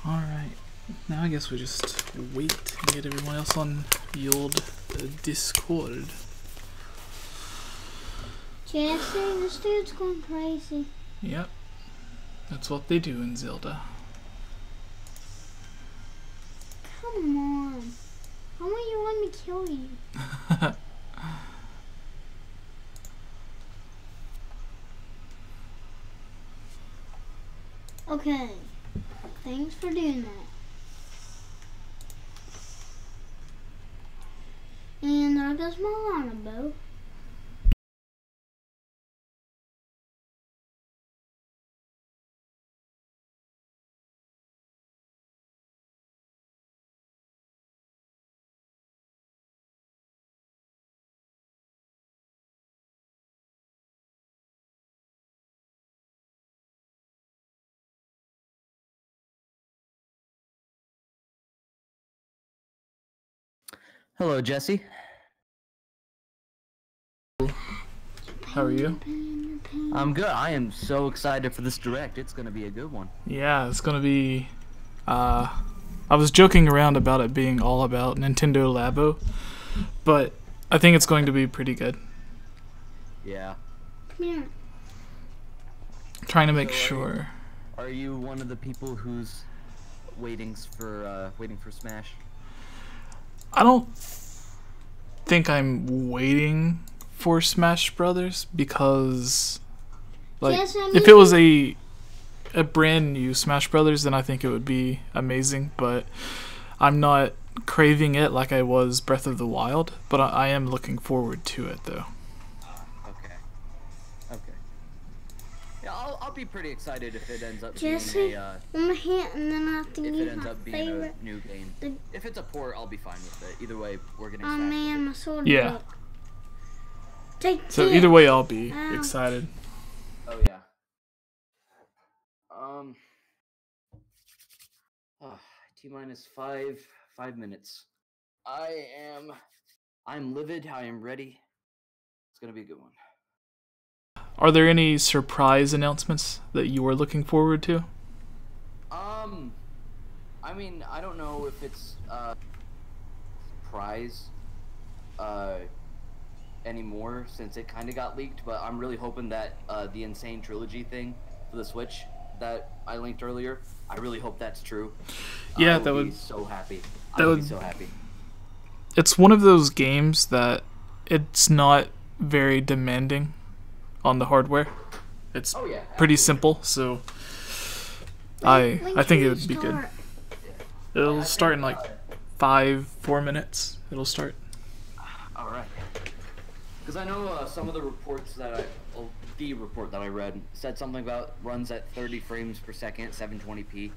Alright, now I guess we just wait and get everyone else on the old Discord. Jesse, this dude's going crazy. Yep, that's what they do in Zelda. Come on. How will you let me kill you? Okay. Thanks for doing that. And there goes my Lana bow. Hello, Jesse. How are you? I'm good. I am so excited for this direct. It's gonna be a good one. Yeah, it's gonna be, I was joking around about it being all about Nintendo Labo, but I think it's going to be pretty good. Yeah. Come here. Trying to make sure. Are you one of the people who's waiting for Smash? I don't think I'm waiting for Smash Brothers because, like, Yes, if it was a brand new Smash Brothers, then I think it would be amazing. But I'm not craving it like I was Breath of the Wild. But I am looking forward to it, though. Okay. Yeah, I'll be pretty excited if it ends up Jesse, being a I'm gonna hit and then I have to if use it ends my up being favorite. a new game. If it's a port, I'll be fine with it. Either way, we're getting Oh Smash. man, my sword Yeah. broke. Take So this. either way, I'll be Ow. excited. Oh yeah. T-minus 5 minutes. I'm livid. I am ready. It's gonna be a good one. Are there any surprise announcements that you are looking forward to? I mean, I don't know if it's surprise anymore since it kind of got leaked, but I'm really hoping that the Insane Trilogy thing for the Switch that I linked earlier, I really hope that's true. Yeah, I that would be so happy. that I would would- be so happy. It's one of those games that it's not very demanding on the hardware. It's Oh yeah, pretty absolutely. simple, so When I think can it would be good. start? It'll start in like 4 minutes. It'll start. All right. Because I know some of the reports that the report that I read said something about runs at 30 frames per second, 720p.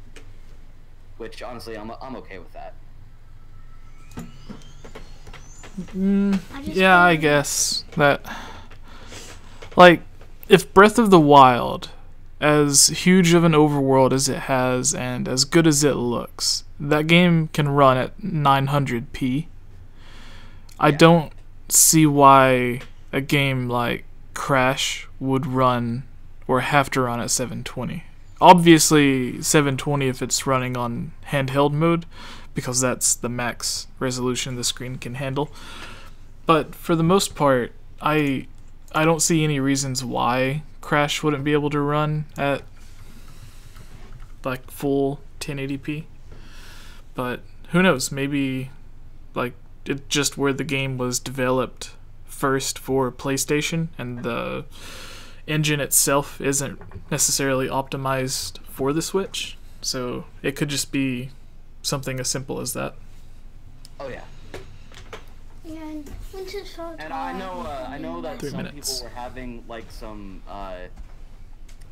Which honestly, I'm okay with that. Yeah, I guess that. Like, if Breath of the Wild, as huge of an overworld as it has and as good as it looks, that game can run at 900p. I don't see why a game like Crash would run or have to run at 720. Obviously 720 if it's running on handheld mode, because that's the max resolution the screen can handle. But for the most part, I don't see any reasons why Crash wouldn't be able to run at like full 1080p. But who knows, maybe like it's just where the game was developed first for PlayStation and the engine itself isn't necessarily optimized for the Switch. So it could just be something as simple as that. Oh yeah. Yeah, once it starts. And I know that 3 some minutes. people were having like some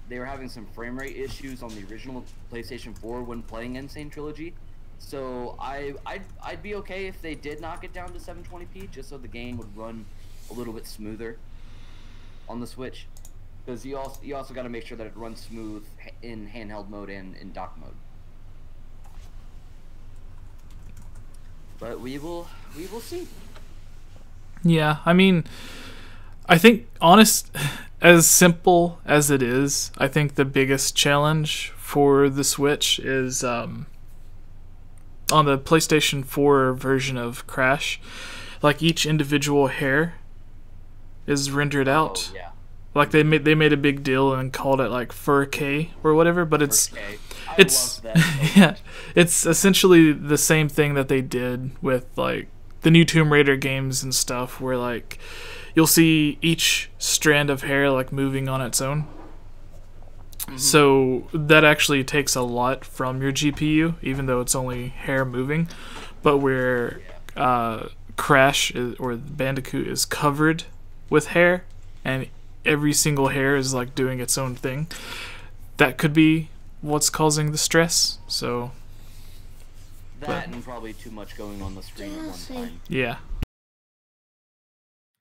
they were having some frame rate issues on the original PlayStation 4 when playing Insane Trilogy. So I'd be okay if they did knock it down to 720p, just so the game would run a little bit smoother on the Switch. Because you also got to make sure that it runs smooth in handheld mode and in dock mode. But we will see. Yeah, I mean, I think as simple as it is, I think the biggest challenge for the Switch is on the PlayStation 4 version of Crash, like each individual hair is rendered out. Yeah. Like they made a big deal and called it like Fur K or whatever, but it's love that so yeah, it's essentially the same thing that they did with like the new Tomb Raider games and stuff, where like you'll see each strand of hair like moving on its own. So that actually takes a lot from your GPU, even though it's only hair moving. But where Crash or Bandicoot is covered with hair, and every single hair is like doing its own thing, that could be what's causing the stress. So that and probably too much going on the screen at one time. Yeah.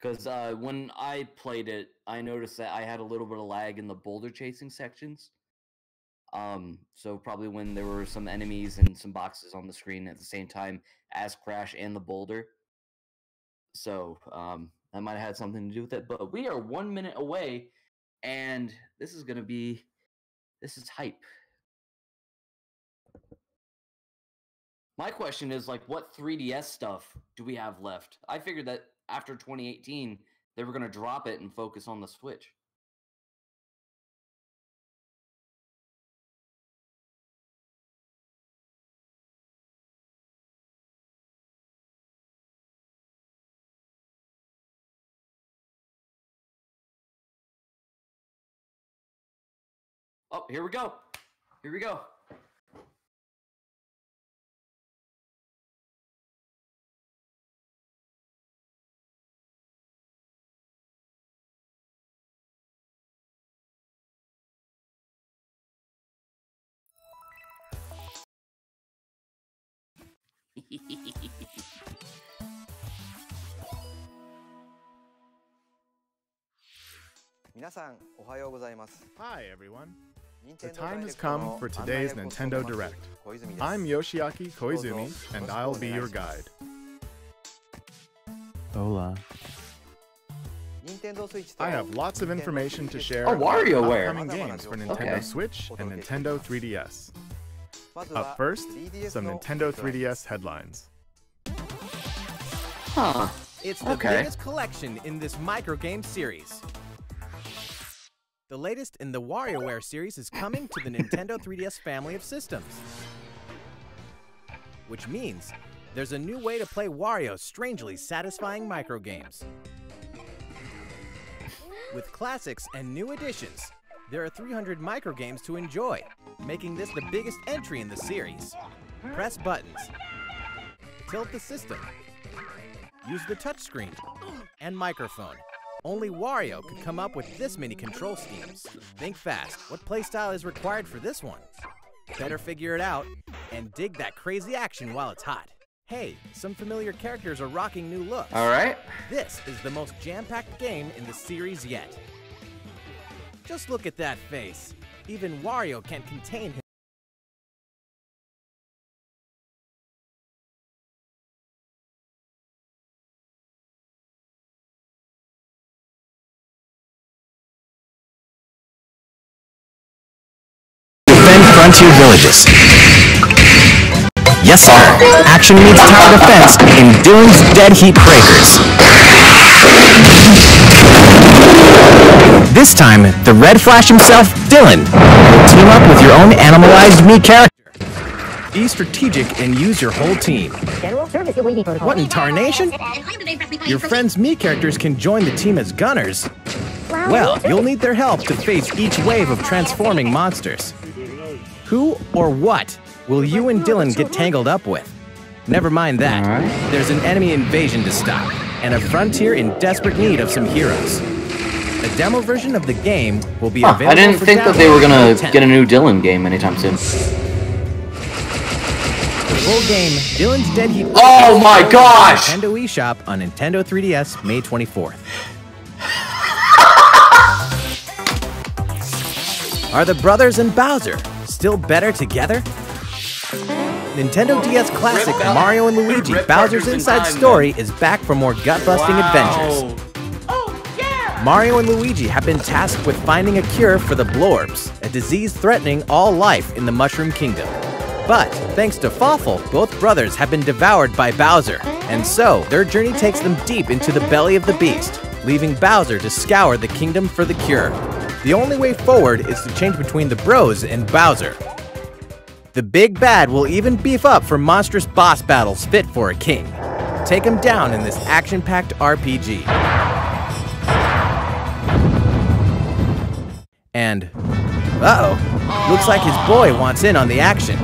Because when I played it, I noticed that I had a little bit of lag in the boulder chasing sections. So probably when there were some enemies and some boxes on the screen at the same time as Crash and the boulder. So that might have had something to do with it. But we are 1 minute away, and this is hype. My question is, like, what 3DS stuff do we have left? I figured that after 2018, they were going to drop it and focus on the Switch. Oh, here we go. Here we go. Hi everyone. The time has come for today's Nintendo Direct. I'm Yoshiaki Koizumi, and I'll be your guide. Hola. I have lots of information to share Oh, about WarioWare. upcoming games for Nintendo Okay. Switch and Nintendo 3DS. Up first, some Nintendo 3DS headlines. Huh. It's the biggest collection in this microgame series. The latest in the WarioWare series is coming to the Nintendo 3DS family of systems. Which means there's a new way to play Wario's strangely satisfying microgames. With classics and new additions, there are 300 microgames to enjoy, making this the biggest entry in the series. Press buttons, tilt the system, use the touchscreen, and microphone. Only Wario could come up with this many control schemes. Think fast, what playstyle is required for this one? Better figure it out, and dig that crazy action while it's hot. Hey, some familiar characters are rocking new looks. Alright. This is the most jam-packed game in the series yet. Just look at that face. Even Wario can't contain him. Defend frontier villages. Yes, sir. Action meets tower defense in Dylan's Dead Heat Breakers. This time, the Red Flash himself, Dylan, will team up with your own animalized Mii character. Be strategic and use your whole team. What in tarnation? Your friend's Mii characters can join the team as gunners. Well, you'll need their help to face each wave of transforming monsters. Who or what will you and Dylan get tangled up with? Never mind that. There's an enemy invasion to stop, and a frontier in desperate need of some heroes. A demo version of the game will be available. I didn't for think that they were download gonna on the 10th. get a new Dylan game anytime soon. The full game, Dylan's Dead Heat. Oh my gosh! Nintendo eShop on Nintendo 3DS, May 24th. Are the brothers and Bowser still better together? Nintendo DS classic Mario and Luigi Bowser's Inside Story is back for more gut-busting adventures. Mario and Luigi have been tasked with finding a cure for the Blorbs, a disease threatening all life in the Mushroom Kingdom. But thanks to Fawful, both brothers have been devoured by Bowser, and so their journey takes them deep into the belly of the beast, leaving Bowser to scour the kingdom for the cure. The only way forward is to change between the bros and Bowser. The big bad will even beef up for monstrous boss battles fit for a king. Take him down in this action-packed RPG. And, uh-oh, looks like his boy wants in on the action.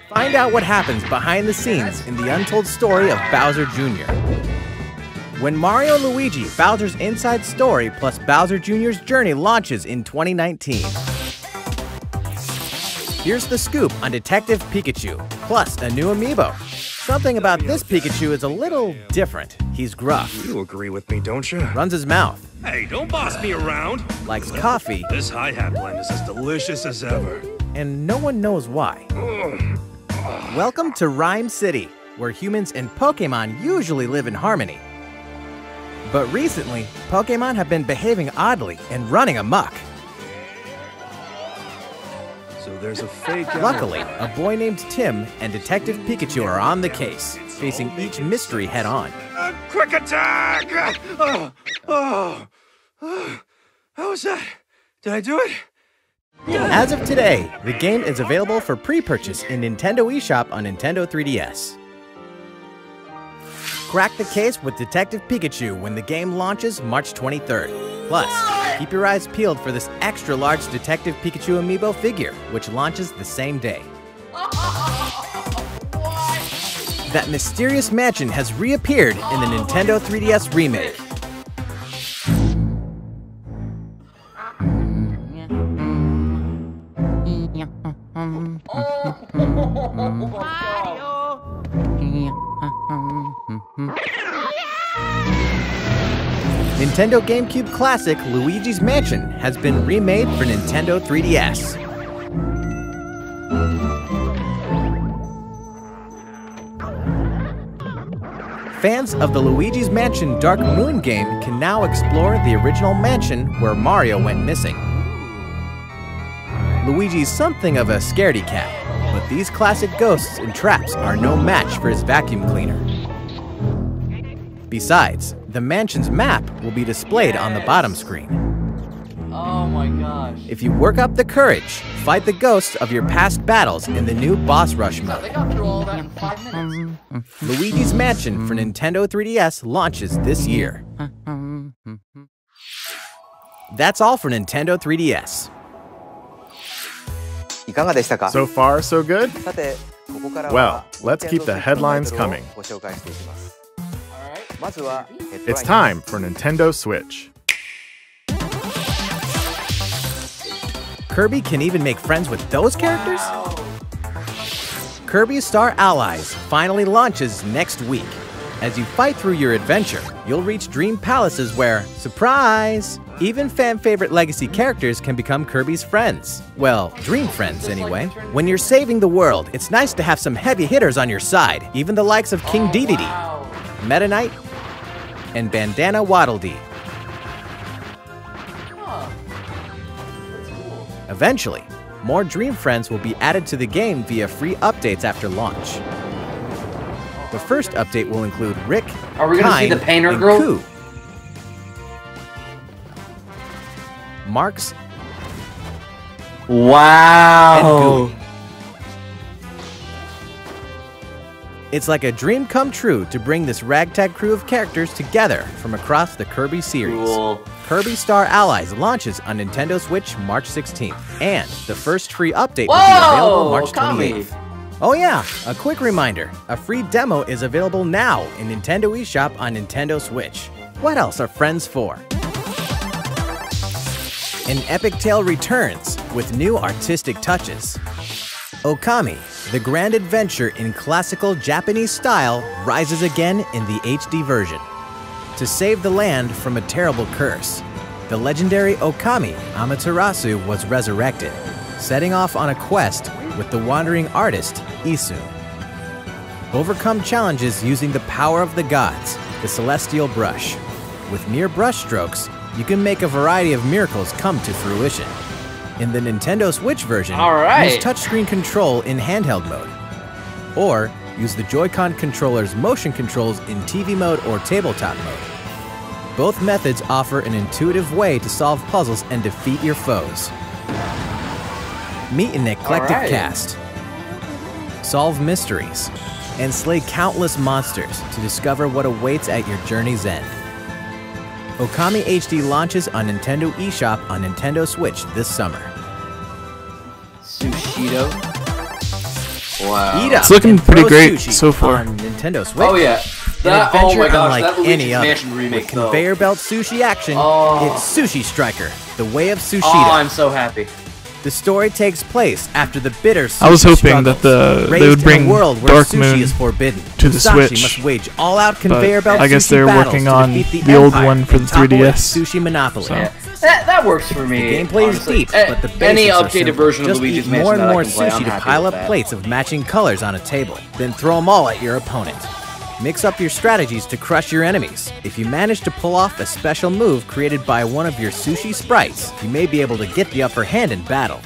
Find out what happens behind the scenes in the untold story of Bowser Jr. When Mario & Luigi Bowser's Inside Story plus Bowser Jr.'s Journey launches in 2019. Here's the scoop on Detective Pikachu, plus a new amiibo. Something about this Pikachu is a little different. He's gruff. You agree with me, don't you? Runs his mouth. Hey, don't boss me around. Likes coffee. This hi-hat blend is as delicious as ever. And no one knows why. Welcome to Rhyme City, where humans and Pokémon usually live in harmony. But recently, Pokémon have been behaving oddly and running amok. So there's a fake... Luckily, a boy named Tim and Detective Pikachu are on the case, facing each mystery head-on. Quick attack! How was that? Did I do it? As of today, the game is available for pre-purchase in Nintendo eShop on Nintendo 3DS. Crack the case with Detective Pikachu when the game launches March 23rd. Plus, keep your eyes peeled for this extra-large Detective Pikachu amiibo figure, which launches the same day. That mysterious mansion has reappeared in the Nintendo 3DS remake. Nintendo Gamecube classic Luigi's Mansion has been remade for Nintendo 3DS. Fans of the Luigi's Mansion Dark Moon game can now explore the original mansion where Mario went missing. Luigi's something of a scaredy cat, but these classic ghosts and traps are no match for his vacuum cleaner. Besides, the mansion's map will be displayed on the bottom screen. Oh my gosh. If you work up the courage, fight the ghosts of your past battles in the new boss rush They mode. got through all that in 5 minutes. Luigi's Mansion for Nintendo 3DS launches this year. That's all for Nintendo 3DS. So far, so good? Well, let's keep the headlines coming. It's time for Nintendo Switch. Kirby can even make friends with those characters? Kirby Star Allies finally launches next week. As you fight through your adventure, you'll reach dream palaces where, surprise, even fan-favorite legacy characters can become Kirby's friends. Well, dream friends anyway. When you're saving the world, it's nice to have some heavy hitters on your side, even the likes of King Dedede, Meta Knight, and Bandana Waddle Dee. Eventually, more Dream Friends will be added to the game via free updates after launch. The first update will include Rick, Are we gonna see Pine, the painter and girl? Koo. Marks Wow. and Goo. It's like a dream come true to bring this ragtag crew of characters together from across the Kirby series. Cool. Kirby Star Allies launches on Nintendo Switch March 16th, and the first free update will Whoa, be available March Kami. 28th. Oh yeah, a quick reminder, a free demo is available now in Nintendo eShop on Nintendo Switch. What else are friends for? An epic tale returns with new artistic touches. Okami, the grand adventure in classical Japanese style, rises again in the HD version. To save the land from a terrible curse, the legendary Okami Amaterasu was resurrected, setting off on a quest with the wandering artist Isu. Overcome challenges using the power of the gods, the celestial brush. With mere brush strokes, you can make a variety of miracles come to fruition. In the Nintendo Switch version, All right. use touchscreen control in handheld mode. or use the Joy-Con controller's motion controls in TV mode or tabletop mode. Both methods offer an intuitive way to solve puzzles and defeat your foes. Meet an eclectic cast, solve mysteries, and slay countless monsters to discover what awaits at your journey's end. Okami HD launches on Nintendo eShop on Nintendo Switch this summer. Sushido. Wow. Eat up It's looking and pretty throw great sushi so far. on Nintendo Switch. Oh yeah. That, An adventure oh my gosh, unlike that Luigi's any other. Mansion remake With though. conveyor belt sushi action, Oh. it's Sushi Striker, The Way of Sushida. Oh, I'm so happy. The story takes place after the bitter sushi I was hoping struggles. that they Raised would bring in a world where Dark sushi Moon is forbidden, to the Musashi Switch, must wage all-out conveyor but belt I guess sushi they're battles working to on defeat the old Empire one for and the topple 3DS. its Sushi Monopoly. So. Yeah. That works for me. The gameplay is honestly. deep, but the basics any are updated simple. version of Just Luigi's eat Mansion more and that more I can play, I'm sushi to happy pile with up that. plates of matching colors on a table, then throw them all at your opponent. Mix up your strategies to crush your enemies. If you manage to pull off a special move created by one of your sushi sprites, you may be able to get the upper hand in battle.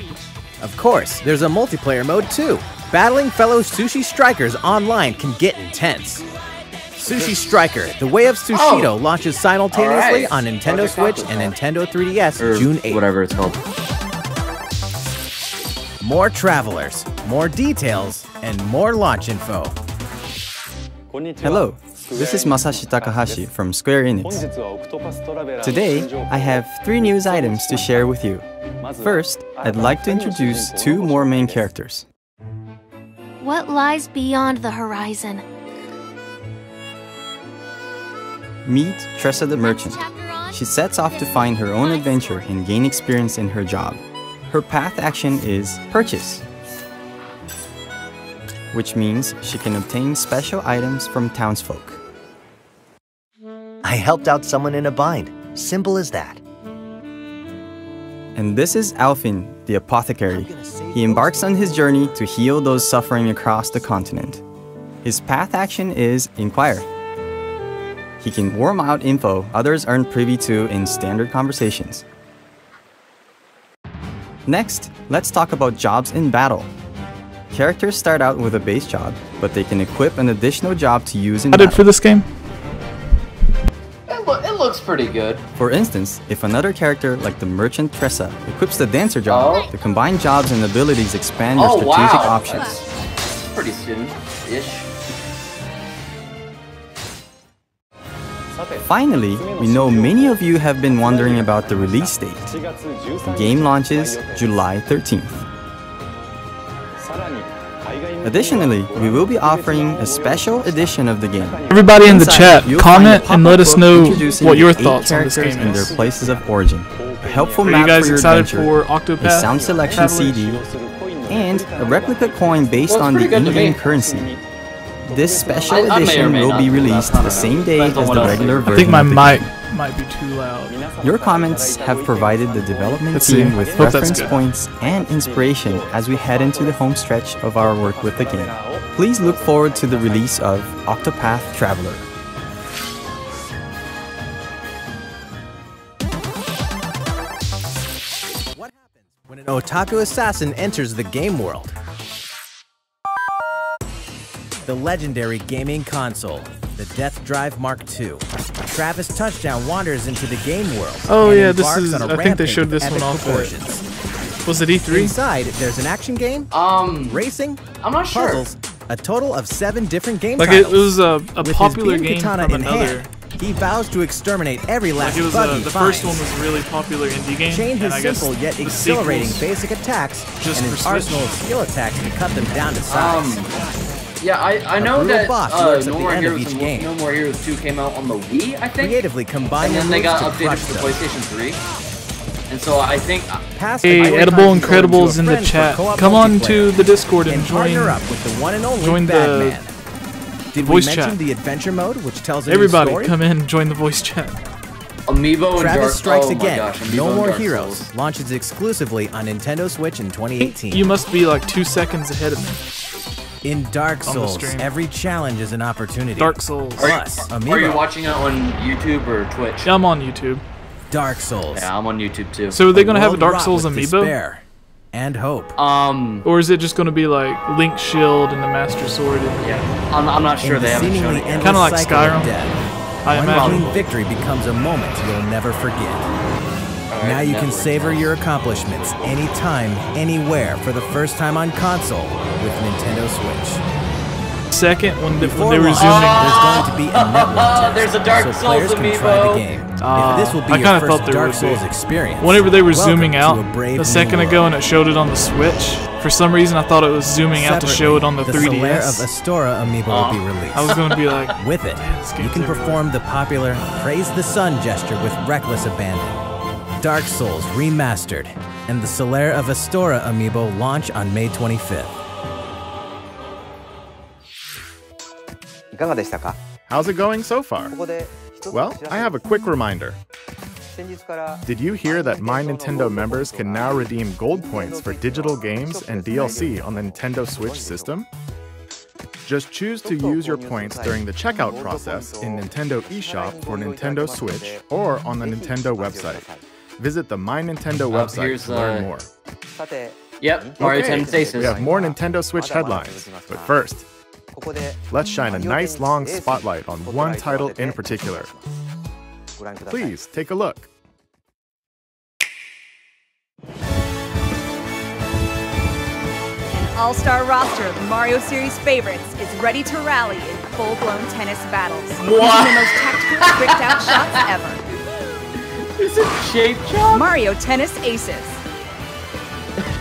Of course, there's a multiplayer mode too. Battling fellow sushi strikers online can get intense. Sushi Striker, The Way of Sushido launches simultaneously on Nintendo Switch and Nintendo 3DS June 8th. Whatever it's called. More travelers, more details, and more launch info. Hello, this is Masashi Takahashi from Square Enix. Today, I have 3 news items to share with you. First, I'd like to introduce 2 more main characters. What lies beyond the horizon? Meet Tressa the Merchant. She sets off to find her own adventure and gain experience in her job. Her path action is purchase, which means she can obtain special items from townsfolk. I helped out someone in a bind. Simple as that. And this is Alfin, the apothecary. He embarks on his journey to heal those suffering across the continent. His path action is inquire. He can worm out info others aren't privy to in standard conversations. Next, let's talk about jobs in battle. Characters start out with a base job, but they can equip an additional job to use in How did battle. for this game? It looks pretty good. For instance, if another character like the merchant Tressa equips the dancer job, the combined jobs and abilities expand your strategic options. That's pretty soon-ish. Finally, we know many of you have been wondering about the release date. The game launches July 13th. Additionally, we will be offering a special edition of the game. Everybody in the Inside, chat, you'll comment find a and let pop-up us book know introducing what your 8 thoughts on this characters game and their is. places of origin. A helpful Are map you guys for your excited adventure, for Octopath a sound selection Traveler? CD, and a replica coin based on the pretty good to in-game me. currency. This special I may or edition may will not be do that, released I don't the know. same day Depends on as what the else regular they do. version. I think my of the mic game. might be too loud. Your comments have provided the development Let's team see. with Hope that's reference good. points and inspiration as we head into the home stretch of our work with the game. Please look forward to the release of Octopath Traveler. What happens when an otaku assassin enters the game world? The legendary gaming console, the Death Drive Mark II. Travis Touchdown wanders into the game world. Oh and yeah, this embarks is. on a I think they rampage showed of this one epic off. proportions. Was it E3? Inside, there's an action game, racing, I'm not sure. puzzles, a total of 7 different game Like it titles. was a With popular his beam game katana from in another. hand, he vows to exterminate every last Like it was bug he the first one finds. was a really popular indie game, Chain and his I guess simple yet the exhilarating sequels- basic attacks just and for his Switch. arsenal of skill attacks to cut them down to size. Yeah, I know brutal that boss lurks at No the More end of Heroes each and game. No More Heroes 2 came out on the Wii, I think. Creatively combine And your then they moves got to updated crush for the them. PlayStation 3. And so I think Pass Hey, the Edible Joy-Con controller to Incredibles a in the friend for chat. co-op Come on multiplayer. to the Discord and And join. partner up with the one and only join the Batman. Did voice we mention chat. the adventure mode, which tells a new Everybody, story? come in, join the voice chat. Amiibo and Travis Dark Strikes oh my Again, gosh, Amiibo No and More Dark Heroes, Souls. launches exclusively on Nintendo Switch in 2018. You must be like 2 seconds ahead of me. In Dark on the Souls, stream. every challenge is an opportunity. Dark Souls. Plus, Are you Amiibo. watching it on YouTube or Twitch? Yeah, I'm on YouTube. Dark Souls. Yeah, I'm on YouTube too. So are they gonna have a world Dark wrought Souls with amiibo? despair. and hope. Or is it just going to be like Link's shield and the Master Sword? Yeah, I'm not sure. They haven't shown it yet. Kind of like Skyrim. I One imagine. clean victory becomes a moment you'll never forget. Now you can savor your accomplishments anytime, anywhere for the first time on console with Nintendo Switch. Second, when they Before were launch, zooming, there's going to be a network test, there's a Dark so Souls players can try the amiibo. game. If this will be I your kinda first thought there Dark would Souls be. experience, whenever they were welcome zooming to out a brave a second new ago world. and it showed it on the Switch, for some reason I thought it was zooming out to show it on the Separately, 3DS. The Solaire of Astora amiibo will be released. I was going to be like, with it, you can perform the popular Praise the Sun gesture with reckless abandon. Dark Souls Remastered and the Solaire of Astora amiibo launch on May 25th. How's it going so far? Well, I have a quick reminder. Did you hear that My Nintendo members can now redeem gold points for digital games and DLC on the Nintendo Switch system? Just choose to use your points during the checkout process in Nintendo eShop for Nintendo Switch or on the Nintendo website. Visit the My Nintendo website to learn more. Yep, Mario Okay, Tennis Aces. we have more Nintendo Switch headlines, but first, let's shine a nice long spotlight on one title in particular. Please take a look. An all-star roster of Mario series favorites is ready to rally in full-blown tennis battles. What? Using the most tactical, tricked-out shots ever. Is it shape job? Mario Tennis Aces.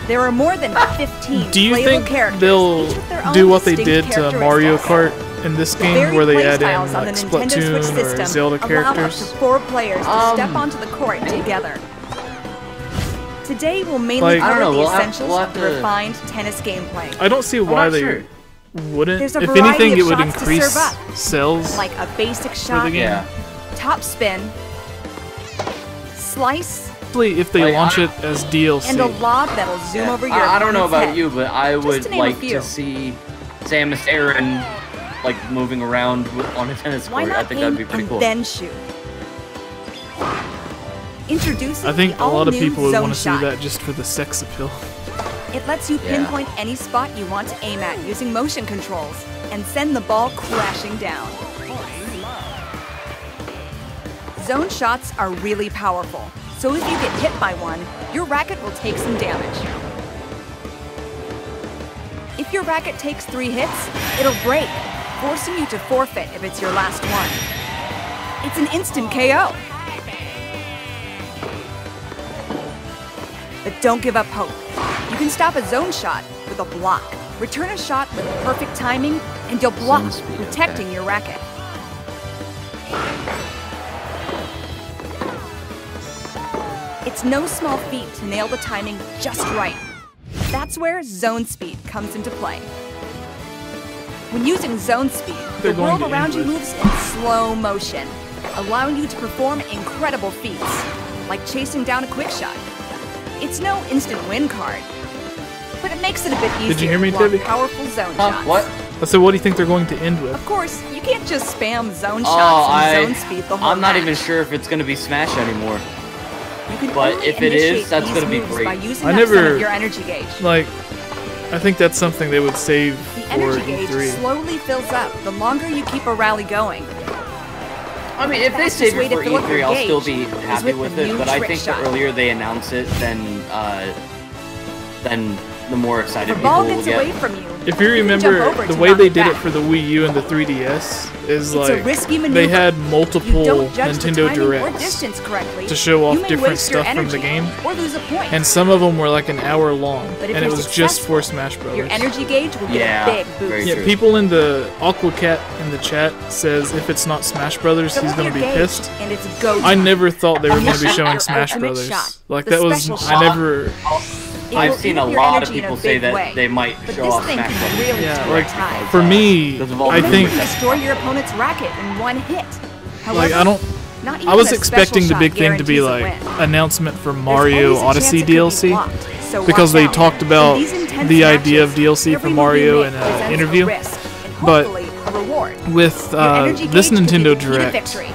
There are more than 15 do you playable think characters, they'll each with their own do what they distinct did to Mario characteristics. Kart in this The game, varied where they add playstyles in on like the Nintendo Switch Splatoon or system Zelda allow up to characters? 4 players to step onto the court together. Today we'll mainly Like- cover I don't know, the we'll have- essentials we'll of have the to- refined tennis gameplay. I don't see why not they sure. wouldn't. There's a If variety anything, of it would shots to increase serve up, sales like a basic for the shot, game. Yeah. top spin, slice, Especially if they Like, launch I- it as DLC. and a lob that'll zoom over your I don't know opponent's about head. you, but I would to name a like few. to see Samus Aran like moving around on a tennis Why court. not I think that'd be aim pretty and cool. then shoot? Introducing I think the a lot of all-new people would Zone want to see Shot. that just for the sex appeal. It lets you Yeah. pinpoint any spot you want to aim at using motion controls and send the ball crashing down. Zone shots are really powerful, so if you get hit by one, your racket will take some damage. If your racket takes 3 hits, it'll break, forcing you to forfeit if it's your last one. It's an instant KO. But don't give up hope. You can stop a zone shot with a block. Return a shot with perfect timing, and you'll block, Zone speed, protecting okay. your racket. It's no small feat to nail the timing just right. That's where zone speed comes into play. When using zone speed, They're the going world to around you English. moves in slow motion, allowing you to perform incredible feats, like chasing down a quick shot. It's no instant win card, but it makes it a bit easier Did you hear me, to block Tibby? powerful zone shots. What? I said, what do you think they're going to end with? Of course, you can't just spam zone Oh, shots and zone speed the whole I'm not match. even sure if it's gonna be Smash anymore. You can but only if it is, initiate that's these gonna be moves great. by using I up some never- of your energy gauge. Like, I think that's something they would save The for energy gauge E3. slowly fills up the longer you keep a rally going. I mean, if they Fastest save way it to for fill up your E3, I'll still gauge be is happy with with the it. new But I trick think shot. the earlier they announce it, then the more excited The people ball will gets get. away from you. If you can jump remember, over the to way knock they it did it back. for the Wii U and the 3DS is It's a like risky maneuver. they had If you multiple don't judge the Nintendo timing or Directs distance correctly, to show you off may different waste your stuff from the energy game, or lose a point. and some of them were like an hour long, But if and it you're was just successful, for Smash Brothers. your energy gauge will get Yeah, a big very boost. Yeah, true. people in the Aquacat in the chat says if it's not Smash Brothers, Fill he's up gonna your be gauge, pissed. and it's go I time. never thought they were going to be Initiate showing your Smash ultimate Brothers. shot, Like the that was, special I shot. never. It I've will seen eat a up your lot of energy in a people say big that way. they might But show this off thing Smash can Brothers. really Yeah, turn like tide. for me, Because of all I the think You can destroy your opponent's racket in one hit. However, like I don't. not I even was a expecting special the big shot thing to be like guarantees a win. announcement for There's Mario always a chance Odyssey it could be DLC blocked, so because watch they out. talked In about these intense the idea matches, of DLC every for move you Mario make in an presents a interview. risk and But hopefully a reward. with Your energy this gauge could be Nintendo the key to Direct, victory.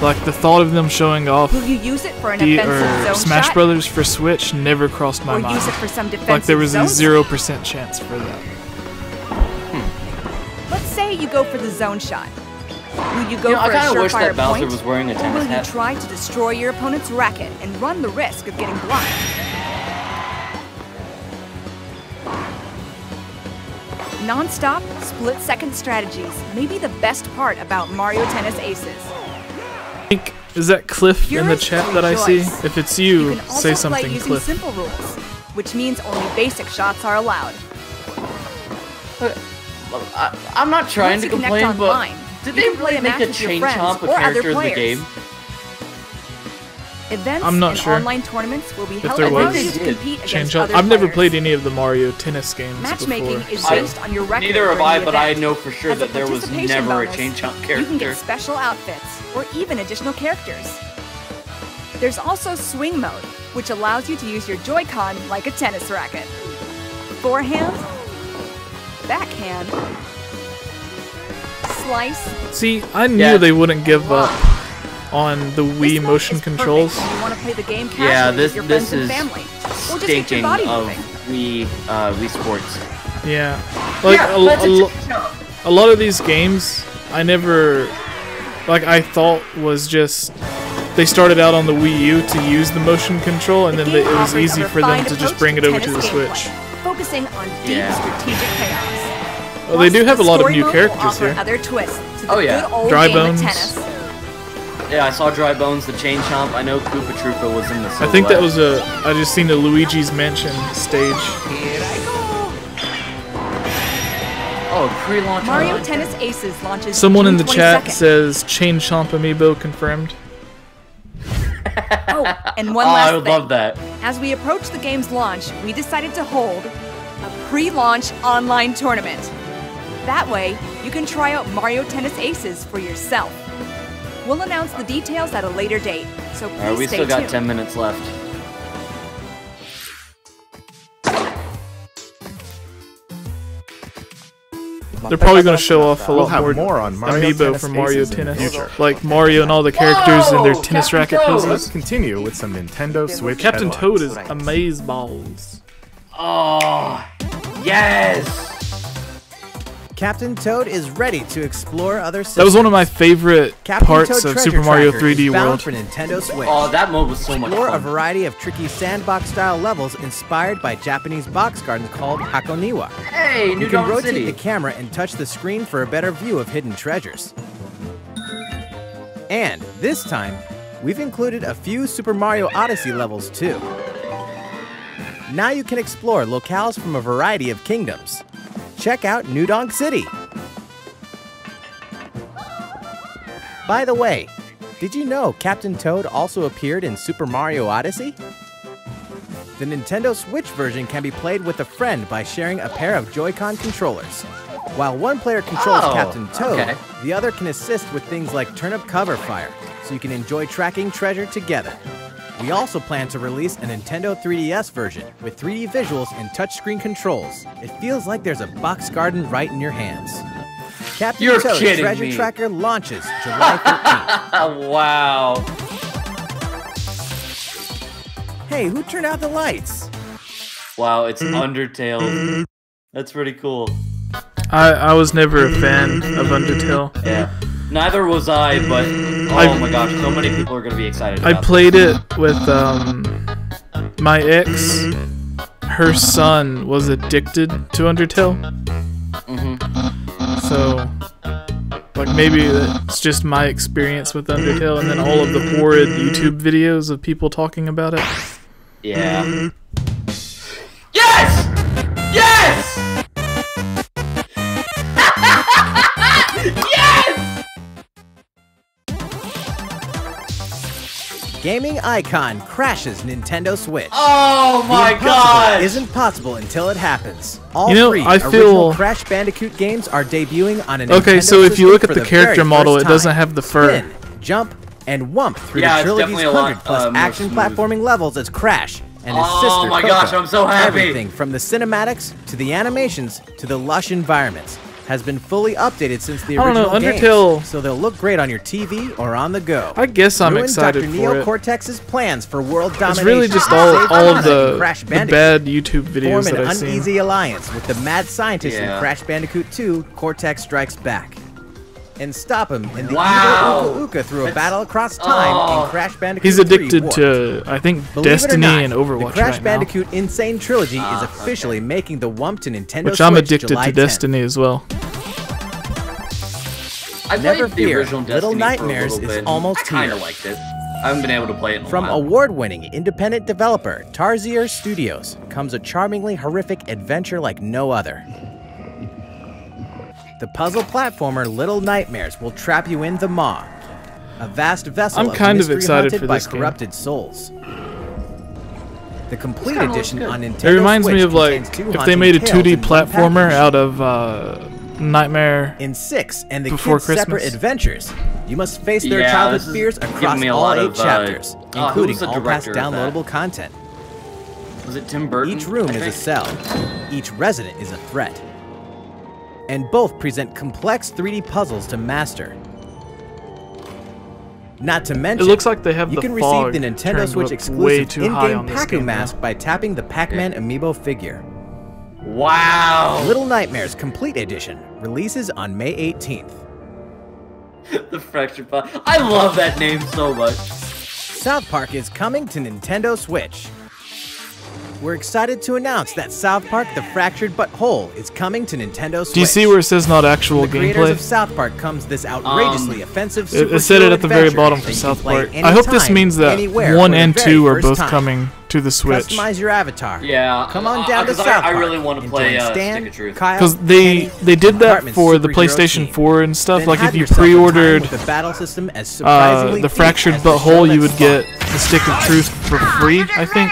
Like the thought of them showing off Will you use it for an offensive zone Smash shot? Brothers for Switch never crossed my Or mind. use it for some defensive Like there was a zone 0% chance for that. Let's say you go for the zone shot. Will you go You know, I for a kinda wish surefire that Bowser point? was wearing a Or tennis will you hat. try to destroy your opponent's racket and run the risk of getting blocked? Non-stop, split-second strategies may be the best part about Mario Tennis Aces. I think, is that Cliff in the Purists chat that I see? rejoice. If it's you, You can also say play something, using Cliff. simple rules, which means only basic shots are allowed. I'm not trying Once to you connect complain, but online, did you they can play really a make match a with your chain friends chomp a or other character in the players. game? Events I'm not and sure online tournaments will be if held there allowing was you to compete change against up. other I've never players. played any of the Mario tennis games Matchmaking before. is so- based on your record. Neither have during I, the but I event. know for sure As a that there was participation never a bonus, chain chomp You can character. get special outfits or even additional characters. There's also swing mode, which allows you to use your Joy-Con like a tennis racket. Forehand, backhand, slice. See, I knew they wouldn't give up on the Wii motion Is controls. perfect when you want to play the game casually Yeah, with your friends and is family, or just get your stinking body of moving. Wii Sports. Yeah, like a lot of these games, I never, like I thought was just they started out on the Wii U to use the motion control, and then it was offers a easy for them refined to just approach bring it over to the tennis Switch. gameplay, focusing on deep strategic chaos. Well, they do have a lot of Story new mode will characters offer here. Other twists to the Oh, yeah. good old Dry game of Bones. tennis. Yeah, I saw Dry Bones, the chain chomp. I know Koopa Troopa was in the I think that was I just seen the Luigi's Mansion stage. Oh, pre-launch. Mario online. Tennis Aces launches Someone in June the chat 22nd. says Chain Chomp Amiibo confirmed. Oh, and one Oh, last I would thing. love that. As we approach the game's launch, we decided to hold a pre-launch online tournament. That way, you can try out Mario Tennis Aces for yourself. We'll announce the details at a later date, so please Alright, we stay still got tuned. 10 minutes left. They're probably going to show off a We'll lot have more on Mario Amiibo Tennis from Mario Aces in the Tennis. future. Like Mario and all the characters in their tennis racket Let's poses. continue with some Nintendo Switch Captain headlines. Toad is amazeballs. Oh, yes! Captain Toad is ready to explore other systems. That was one of my favorite Captain parts Toad of Treasure Super Mario Tracker is 3D bound World. for Nintendo Switch. Oh, that mode was so much Explore a fun. variety of tricky sandbox-style levels inspired by Japanese box gardens called Hakoniwa. Hey, New You can Dawn rotate City. the camera and touch the screen for a better view of hidden treasures. And this time, we've included a few Super Mario Odyssey levels too. Now you can explore locales from a variety of kingdoms. Check out New Donk City. By the way, did you know Captain Toad also appeared in Super Mario Odyssey? The Nintendo Switch version can be played with a friend by sharing a pair of Joy-Con controllers. While one player controls Oh, Captain Toad, okay. the other can assist with things like turnip cover fire, so you can enjoy tracking treasure together. We also plan to release a Nintendo 3DS version with 3D visuals and touchscreen controls. It feels like there's a box garden right in your hands. Captain You're Toad's kidding Treasure me. Tracker launches July 13th. Wow. Hey, who turned out the lights? Wow, it's Undertale. That's pretty cool. I was never a fan of Undertale. Yeah. Neither was I, but oh my gosh, so many people are gonna be excited I about played it with my ex. Her son was addicted to Undertale. So, like, maybe it's just my experience with Undertale, and then all of the horrid YouTube videos of people talking about it. Yeah. Yes! Yes! Yes! Gaming icon crashes Nintendo Switch. Oh my the impossible god! Isn't possible until it happens. All You know, three I original feel- Crash Bandicoot games are debuting on a Okay, Nintendo so if you system look at for the the character very model, first it doesn't time. have the fur. Spin, jump, and whump through Yeah, the it's trilogy's definitely a lot, 100 plus more action smooth. platforming levels as Crash and his Oh sister my Coco. gosh, I'm so happy. Everything from the cinematics to the animations to the lush environments. has been fully updated since the I don't original know, games, Undertale- so they'll look great on your TV or on the go. I guess I'm Ruin excited Dr. for Neo it. Cortex's plans for world It's domination. really just Save all of Sonic and the Crash Bandicoot. bad YouTube videos Form an that I've seen. uneasy alliance with the mad scientist Yeah. in Crash Bandicoot 2, Cortex Strikes Back. And stop him in the Wow. evil Uka Uka through a battle across time in Crash Bandicoot He's 3 addicted Warped. to, I think, Believe it or Destiny not, and Overwatch the Crash right now. Bandicoot Insane Trilogy is officially making the Wump to Nintendo Which Switch I'm addicted July to 10th. Destiny as well. I Never played the fear, original Little Destiny Nightmares for a little is bit. almost I kind here. of liked it. I haven't been able to play it in a From while. award-winning independent developer Tarsier Studios comes a charmingly horrific adventure like no other. The puzzle platformer Little Nightmares will trap you in the Maw, a vast vessel I'm of kind of mystery excited haunted for by this game. corrupted souls. The complete kinda looks edition good. on Nintendo It reminds me Switch of like contains two if they made a haunting 2D tales in one platformer package. out of Nightmare In 6 and the Before kids' separate Christmas. adventures, you must face their Yeah, childhood this is fears giving across me a all lot 8 of, chapters, who including was the all past director of that? downloadable content. Was it Tim Burton? Each room I is a think? cell. Each resident is a threat. And both present complex 3D puzzles to master. Not to mention, It looks like they have you the can fog receive the Nintendo turned Switch up way exclusive too high in-game on this Pac-Man game now. mask by tapping the Pac-Man amiibo figure. Wow. Little Nightmares Complete Edition releases on May 18th. The fractured pot. I love that name so much. South Park is coming to Nintendo Switch. We're excited to announce that South Park: The Fractured But Whole is coming to Nintendo Switch. Do you see where it says not actual From the creators gameplay? of South Park comes this outrageously offensive It said it at the very bottom for South Park. I hope this means that 1 and 2 are both coming to the Switch. Customize your avatar. Yeah. Come on down to 'cause South I Park. really want to play Join Stick Stan, of Truth. Kyle, Because they Kenny, did that Cartman's for the superhero PlayStation team. 4 and stuff. Then Like have if you yourself a time pre-ordered with the battle system as surprisingly the deep Fractured as But the Whole, show you that's would get the Stick of Truth for free, I think.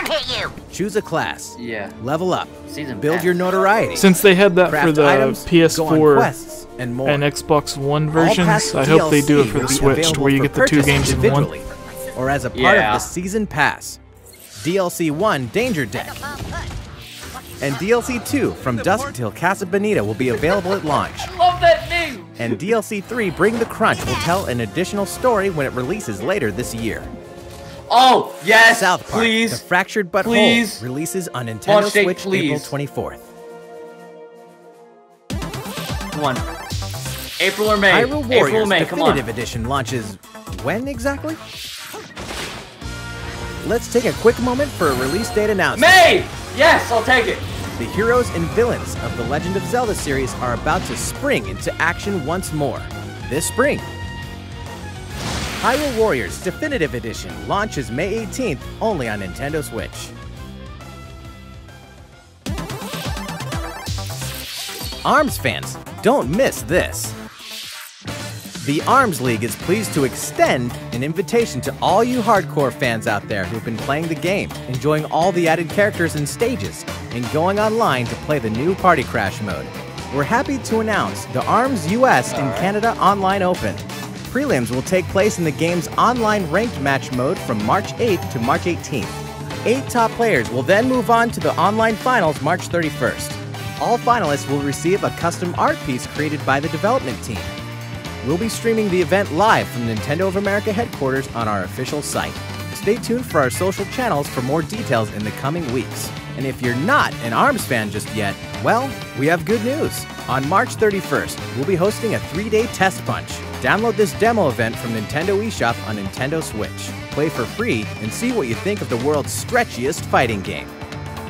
Choose a class. Yeah. Level up. Season Build pass. your notoriety. Since they had that for Craft the items, go on PS4 quests, and more. and Xbox One All versions, past I hope they do it DLC for will the be Switch, available where you for get the 2 purchase games in one. individually, or as a part Yeah. of the Season Pass. DLC 1 Danger Deck and DLC 2 From Dusk Till Casa Bonita will be available at launch. I love that name. And DLC 3 Bring the Crunch will tell an additional story when it releases later this year. Oh, yes. South Park: Please. The Fractured But Please. Whole releases on Nintendo Launch date, Switch April please. 24th. Come on. April or May. Hyrule April or Warriors May. Come on. Definitive Edition launches when exactly? Let's take a quick moment for a release date announcement. May. Yes, I'll take it. The heroes and villains of the Legend of Zelda series are about to spring into action once more this spring. Hyrule Warriors Definitive Edition launches May 18th only on Nintendo Switch. ARMS fans, don't miss this. The ARMS League is pleased to extend an invitation to all you hardcore fans out there who've been playing the game, enjoying all the added characters and stages, and going online to play the new Party Crash mode. We're happy to announce the ARMS US and Canada Online Open. Prelims will take place in the game's online ranked match mode from March 8th to March 18th. 8 top players will then move on to the online finals March 31st. All finalists will receive a custom art piece created by the development team. We'll be streaming the event live from Nintendo of America headquarters on our official site. Stay tuned for our social channels for more details in the coming weeks. And if you're not an ARMS fan just yet, well, we have good news. On March 31st, we'll be hosting a 3-day test punch. Download this demo event from Nintendo eShop on Nintendo Switch. Play for free and see what you think of the world's stretchiest fighting game.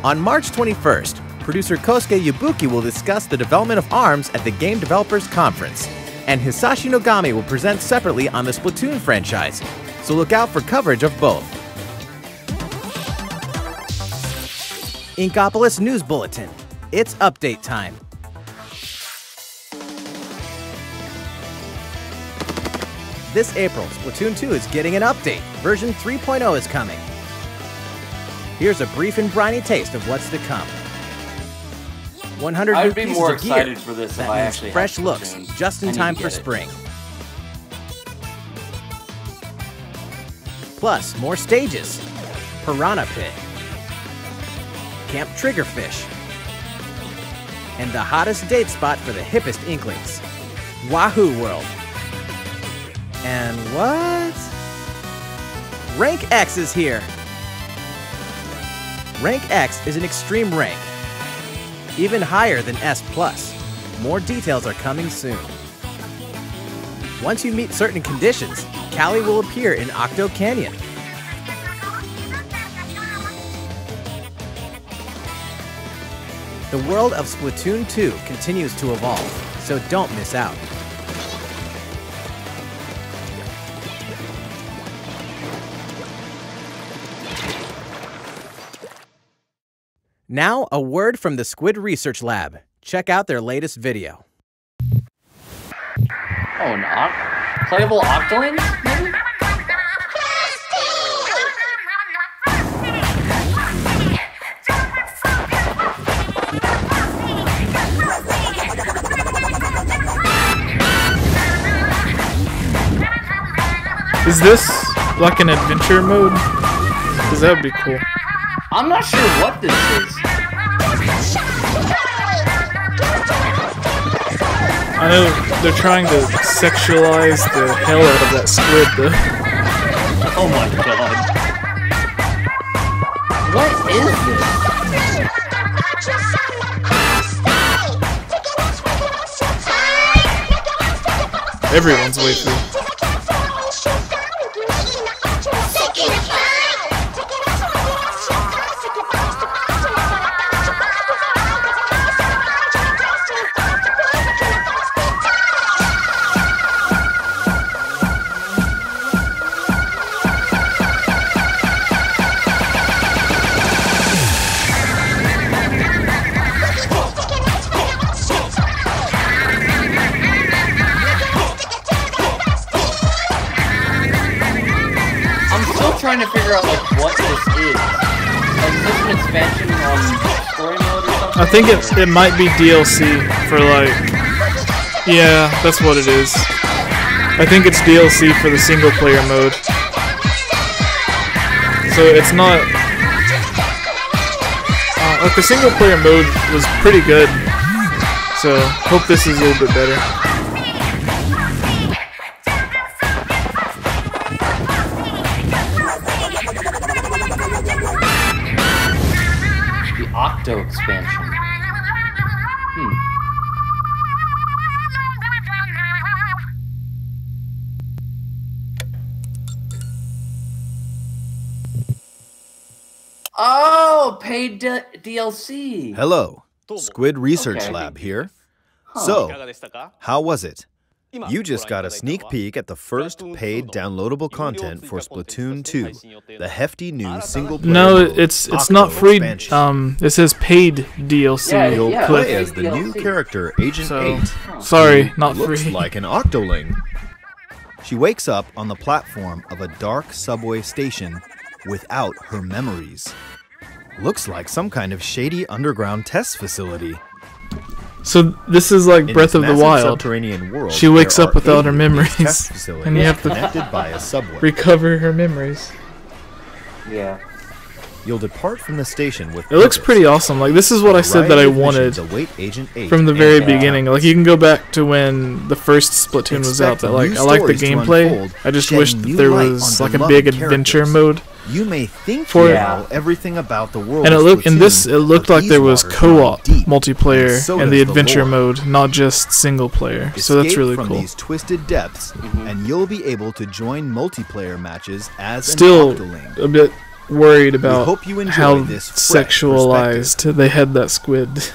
On March 21st, producer Kosuke Yabuki will discuss the development of ARMS at the Game Developers Conference. And Hisashi Nogami will present separately on the Splatoon franchise, so look out for coverage of both. Inkopolis News Bulletin. It's update time. This April, Splatoon 2 is getting an update. Version 3.0 is coming. Here's a brief and briny taste of what's to come. 100 I new would be pieces more of gear. excited for this if That I means actually had fresh looks, Splatoon. just in I need time to for get it. spring. Plus, more stages. Piranha Pit. Camp Triggerfish. and the hottest date spot for the hippest inklings, Wahoo World. And what? Rank X is here. Rank X is an extreme rank, even higher than S+. More details are coming soon. Once you meet certain conditions, Callie will appear in Octo Canyon. The world of Splatoon 2 continues to evolve, so don't miss out. Now, a word from the Squid Research Lab. Check out their latest video. Oh, no. Playable Octolings, maybe? Is this like an adventure mode? Because that would be cool. I'm not sure what this is. I know they're trying to sexualize the hell out of that squid, though. Oh my god. What is this? Everyone's way through. Trying to figure out like what this is. Like, is this an expansion on story mode or something? I think it might be DLC for like, yeah, that's what it is. I think it's DLC for the single player mode. So it's not like the single player mode was pretty good. So hope this is a little bit better. Octo expansion. Oh, paid DLC. Hello, Squid Research Lab here. So, how was it? You just got a sneak peek at the first paid downloadable content for Splatoon 2, the hefty new single-player mode, it's not free. It says paid DLC. You'll play as the new character Agent 8. Sorry, not free. Looks like an Octoling. She wakes up on the platform of a dark subway station without her memories. Looks like some kind of shady underground test facility. So this is like Breath of the Wild. Subterranean world, she wakes up without her memories, and you have to connected by a subway. recover her memories. Yeah. You'll depart from the station with. It looks pretty awesome. Like this is what I said that I wanted from the very beginning. Like you can go back to when the first Splatoon was out. That like I like the gameplay. I just wish that there was like a big adventure mode. You may think you know everything about the world. And it looked like there was co-op multiplayer in the adventure mode, not just single player. So that's really cool. Escape from these twisted depths, and you'll be able to join multiplayer matches as still an Octoling. A bit worried about hope you enjoy how this sexualized they had that squid.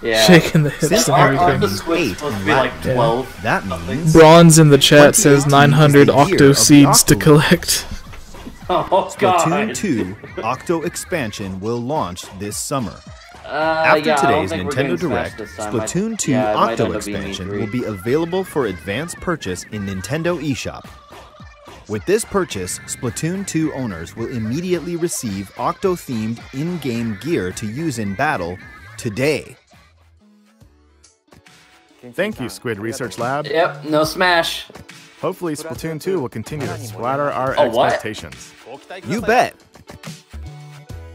Yeah. Shaking the hips and Aren't the everything. squids supposed to be like 12? That means Bronze in the chat says 900 Octo seeds to collect. Oh god. Splatoon 2 Octo expansion will launch this summer. After today's Nintendo Direct, Splatoon 2 Octo expansion will be available for advance purchase in Nintendo eShop. With this purchase, Splatoon 2 owners will immediately receive Octo-themed in-game gear to use in battle today. Thank you, Squid Research Lab. Yep, no smash. Hopefully, Splatoon 2 will continue to splatter our what? expectations. You bet!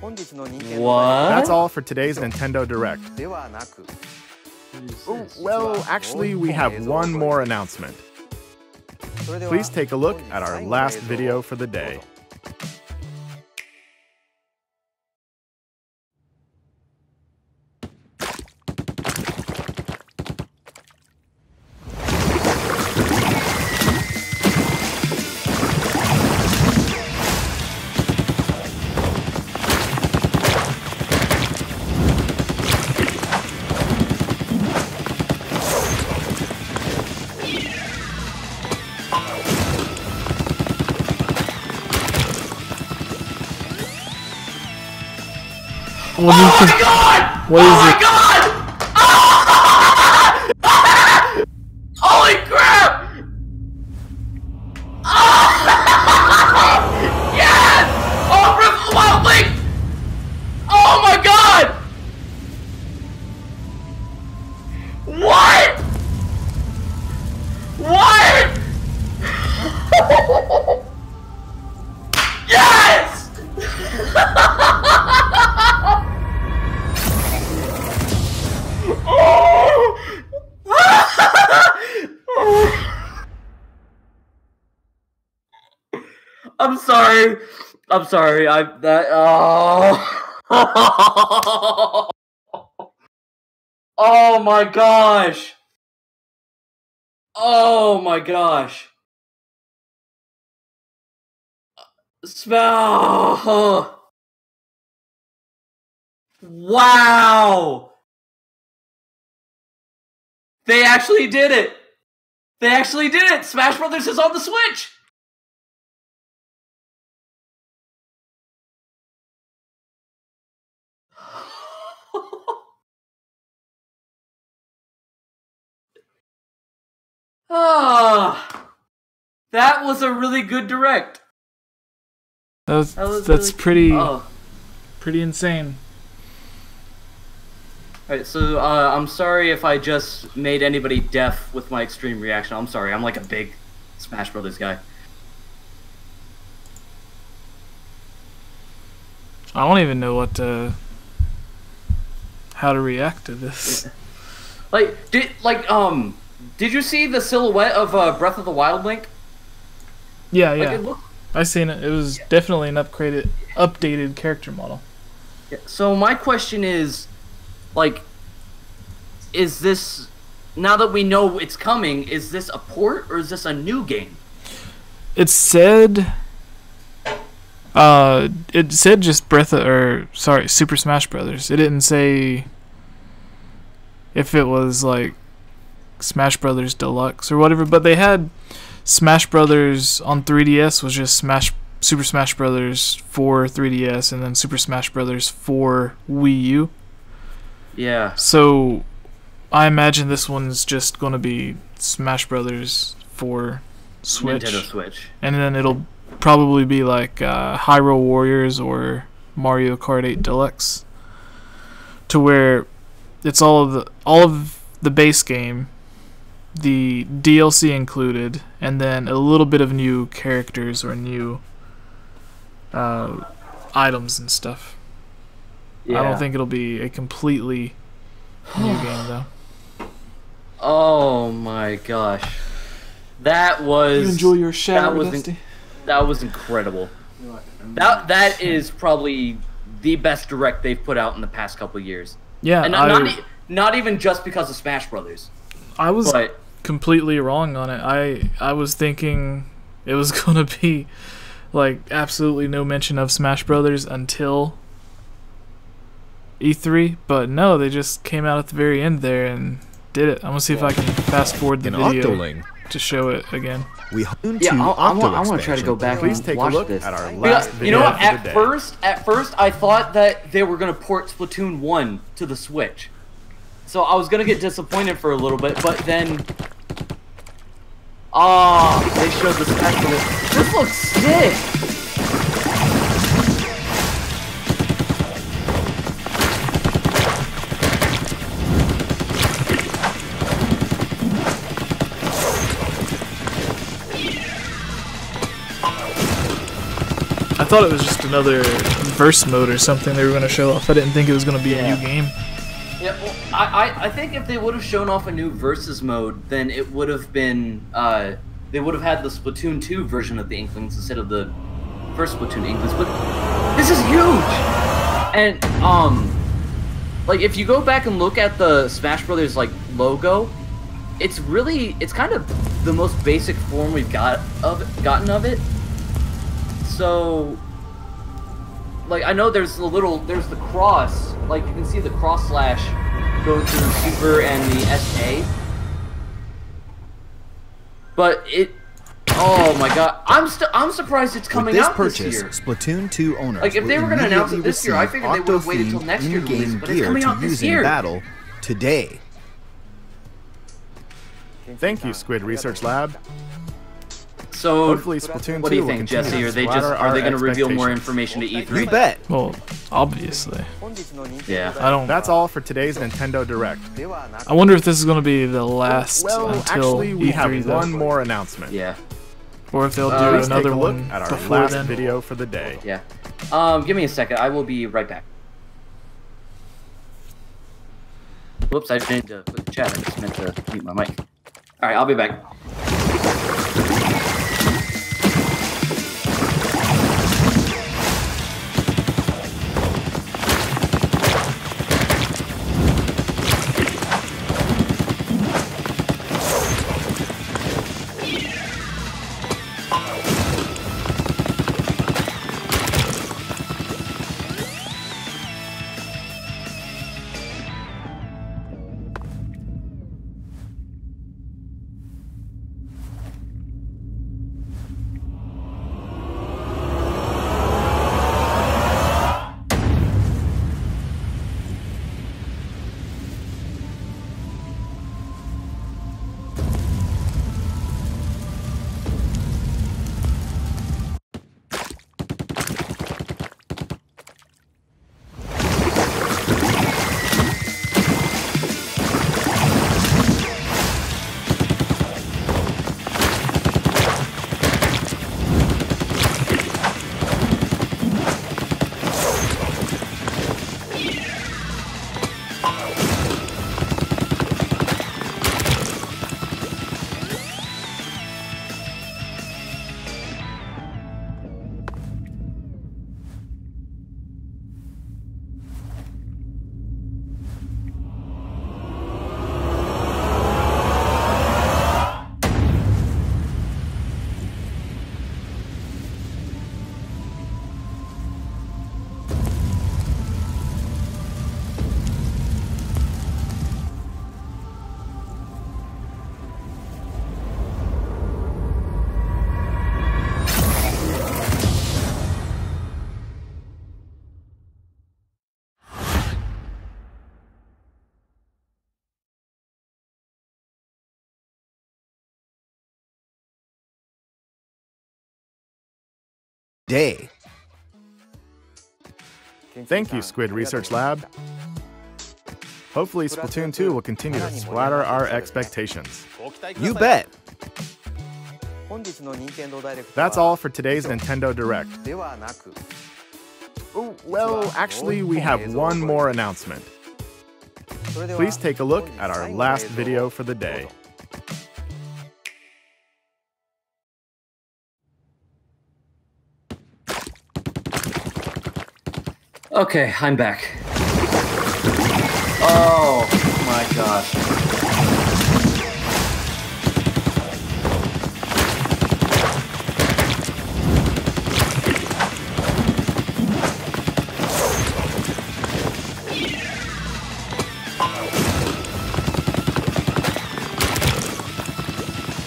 What? That's all for today's Nintendo Direct. Oh, well, actually, we have one more announcement. Please take a look at our last video for the day. What do you think? My God! What is my it? God! Ah! Holy crap! Ah! Yes! Oh, Breath of the Wild Link! Oh my God! What? What? Yes! I'm sorry. I'm sorry. Oh. Oh my gosh. Oh my gosh. Smell. Wow. They actually did it. They actually did it. Smash Brothers is on the Switch. Ah, that was a really good direct. That's really pretty oh. pretty insane. Alright, so I'm sorry if I just made anybody deaf with my extreme reaction. I'm sorry, I'm like a big Smash Brothers guy. I don't even know how to react to this. Did you see the silhouette of Breath of the Wild Link? Yeah, Like, yeah. it looked... I seen it. It was definitely an updated character model. Yeah, so my question is, like, is this, now that we know it's coming, is this a port or is this a new game? It said just Super Smash Brothers. It didn't say if it was like Smash Brothers Deluxe or whatever, but they had Smash Brothers on 3DS was just Super Smash Brothers for 3DS and then Super Smash Brothers for Wii U. Yeah. So I imagine this one's just going to be Smash Brothers for Switch. Nintendo Switch. And then it'll probably be like Hyrule Warriors or Mario Kart 8 Deluxe, to where it's all of the base game, the DLC included, and then a little bit of new characters or new items and stuff. Yeah. I don't think it'll be a completely new game though. Oh my gosh. That was... You enjoy your shower, Dusty? That was incredible. That is probably the best direct they've put out in the past couple of years. Yeah, and not even just because of Smash Brothers. I was completely wrong on it. I was thinking it was gonna be like absolutely no mention of Smash Brothers until E3, but no, they just came out at the very end there and did it. I'm gonna see if I can fast forward the video to show it again. I want to try to go back Please and take watch a look this. at our last video. You know what? For At the day. first, I thought that they were gonna port Splatoon 1 to the Switch, so I was gonna get disappointed for a little bit. But then, they showed the Smash Brothers. This looks sick. I thought it was just another verse mode or something they were going to show off. I didn't think it was going to be a new game. Yeah, well, I think if they would have shown off a new versus mode, then it would have been they would have had the Splatoon 2 version of the Inklings instead of the first Splatoon Inklings. But this is huge, and like if you go back and look at the Smash Brothers like logo, it's kind of the most basic form we've gotten of it. So, like, I know there's the cross, like you can see the cross slash going through the Super and the SK. But oh my god, I'm surprised it's coming out this year. With this purchase, Splatoon 2 owners like if they were going to announce it this year, I figured they would have waited until next year to release, but it's coming out this year. Battle today. Thank you, Squid Research Lab. So, hopefully Splatoon 2 what do you think, Jesse? Are they going to reveal more information to E3? You bet. Well, obviously. Yeah. I don't. That's all for today's Nintendo Direct. I wonder if this is going to be the last Well, until actually, we E3 have though. one more announcement. Yeah. Or if they'll do Please another take a look one at our before last then. video for the day. Yeah. Give me a second. I will be right back. Whoops, I didn't put the chat. I just meant to mute my mic. All right, I'll be back. Day. Thank you, Squid Research Lab. Hopefully Splatoon 2 will continue to splatter our expectations. You bet. That's all for today's Nintendo Direct. Oh, well, actually, we have one more announcement. Please take a look at our last video for the day. Okay, I'm back. Oh my gosh.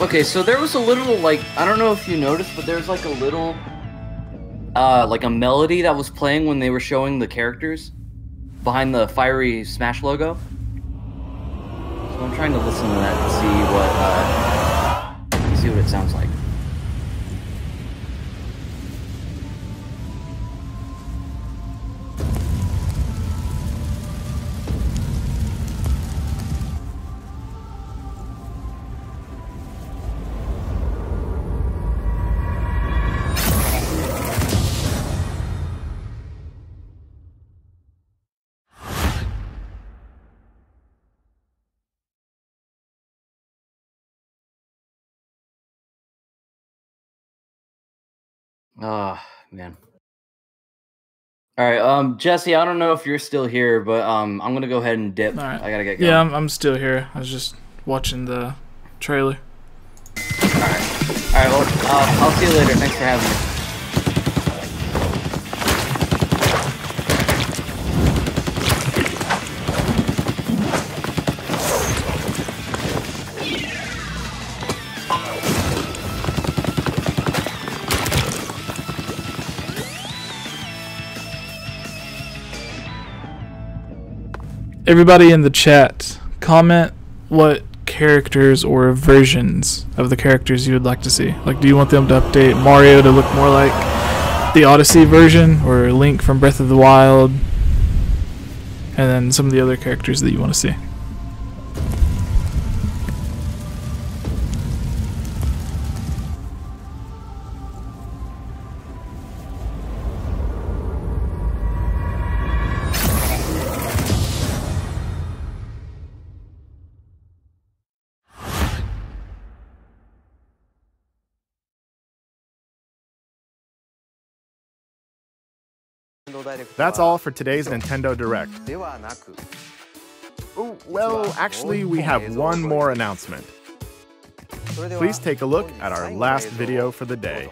Okay, so there was a little, like, I don't know if you noticed, but there's like a little like a melody that was playing when they were showing the characters behind the fiery Smash logo. So I'm trying to listen to that and see what it sounds like. Oh, man. All right, Jesse, I don't know if you're still here, but I'm gonna go ahead and dip. All right. I gotta get going. Yeah, I'm still here. I was just watching the trailer. All right. Well, I'll see you later. Thanks for having me. Everybody in the chat, comment what characters or versions of the characters you would like to see. Like, do you want them to update Mario to look more like the Odyssey version, or Link from Breath of the Wild, and then some of the other characters that you want to see? That's all for today's Nintendo Direct. Oh, well, actually, we have one more announcement. Please take a look at our last video for the day.